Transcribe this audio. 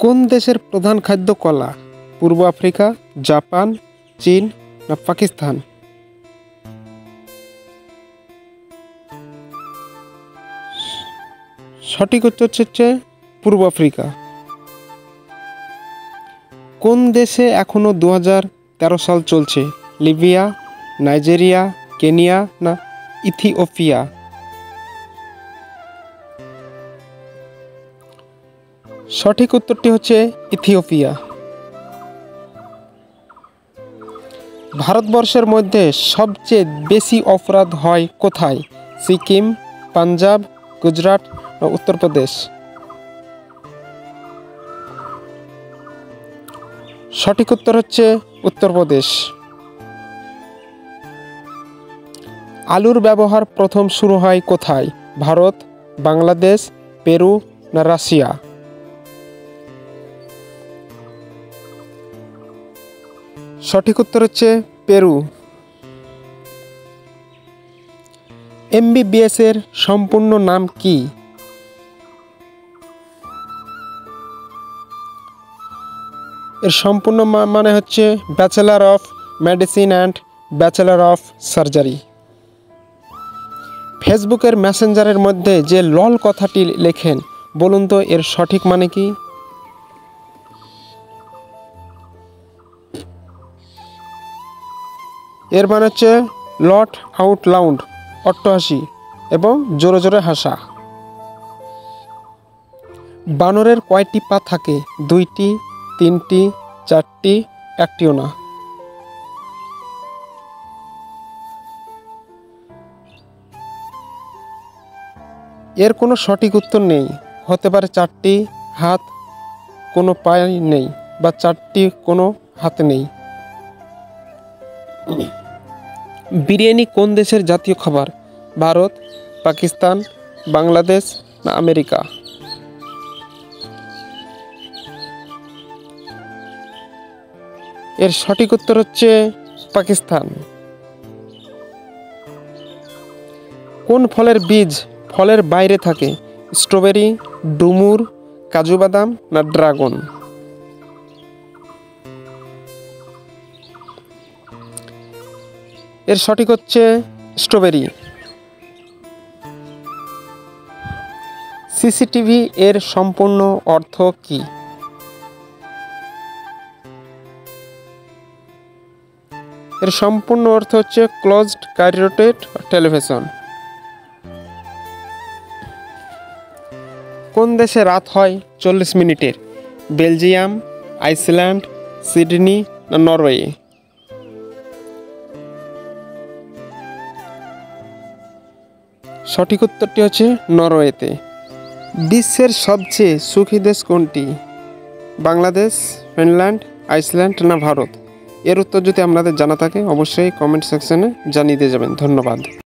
কোন দেশের প্রধান খাদ্য কলা? পূর্ব আফ্রিকা, জাপান, চীন না পাকিস্তান? সঠিক উত্তর হচ্ছে পূর্ব আফ্রিকা। কোন দেশে এখনও 2013 সাল চলছে? লিবিয়া, নাইজেরিয়া, কেনিয়া না ইথিওপিয়া? সঠিক উত্তরটি হচ্ছে ইথিওপিয়া। ভারতবর্ষের মধ্যে সবচেয়ে বেশি অপরাধ হয় কোথায়? সিকিম, পাঞ্জাব, গুজরাট না উত্তরপ্রদেশ? সঠিক উত্তর হচ্ছে উত্তরপ্রদেশ। আলুর ব্যবহার প্রথম শুরু হয় কোথায়? ভারত, বাংলাদেশ, পেরু না রাশিয়া? সঠিক উত্তর হচ্ছে পেরু। এমবিবিএস এর সম্পূর্ণ নাম কি? এর সম্পূর্ণ মানে হচ্ছে bachelor of medicine and bachelor of surgery. ফেসবুকের মেসেঞ্জারের মধ্যে যে লল কথাটি লেখেন, বলুন তো এর সঠিক মানে কি? এর মানে হচ্ছে লট আউট লাউড, অট্টহাসি এবং জোরে জোরে হাসা। বানরের কয়টি পা থাকে? 2টি, 3টি, 4টি, একটিও না? এর কোনো সঠিক উত্তর নেই। হতে পারে 4টি হাত কোনো পায়ে নেই বা 4টি কোনো হাতে নেই। বিরিয়ানি কোন দেশের জাতীয় খাবার? ভারত, পাকিস্তান, বাংলাদেশ না আমেরিকা? এর সঠিক উত্তর হচ্ছে পাকিস্তান। কোন ফলের বীজ ফলের বাইরে থাকে? স্ট্রবেরি, ডুমুর, কাজু বাদাম না ড্রাগন? এর সঠিক হচ্ছে স্ট্রবেরি। সিসিটিভি এর সম্পূর্ণ অর্থ কি? এর সম্পূর্ণ অর্থ হচ্ছে ক্লোজড ক্যারিওটেড টেলিভিশন। কোন দেশে রাত হয় 40 মিনিটের? বেলজিয়াম, আইসল্যান্ড, সিডনি না নরওয়ে? সঠিক উত্তরটি হচ্ছে নরওয়েতে। বিশ্বের সবচেয়ে সুখী দেশ কোনটি? বাংলাদেশ, ফিনল্যান্ড, আইসল্যান্ড না ভারত? এর উত্তর যদি আপনাদের জানা থাকে অবশ্যই কমেন্ট সেকশনে জানিয়ে দিয়ে যাবেন। ধন্যবাদ।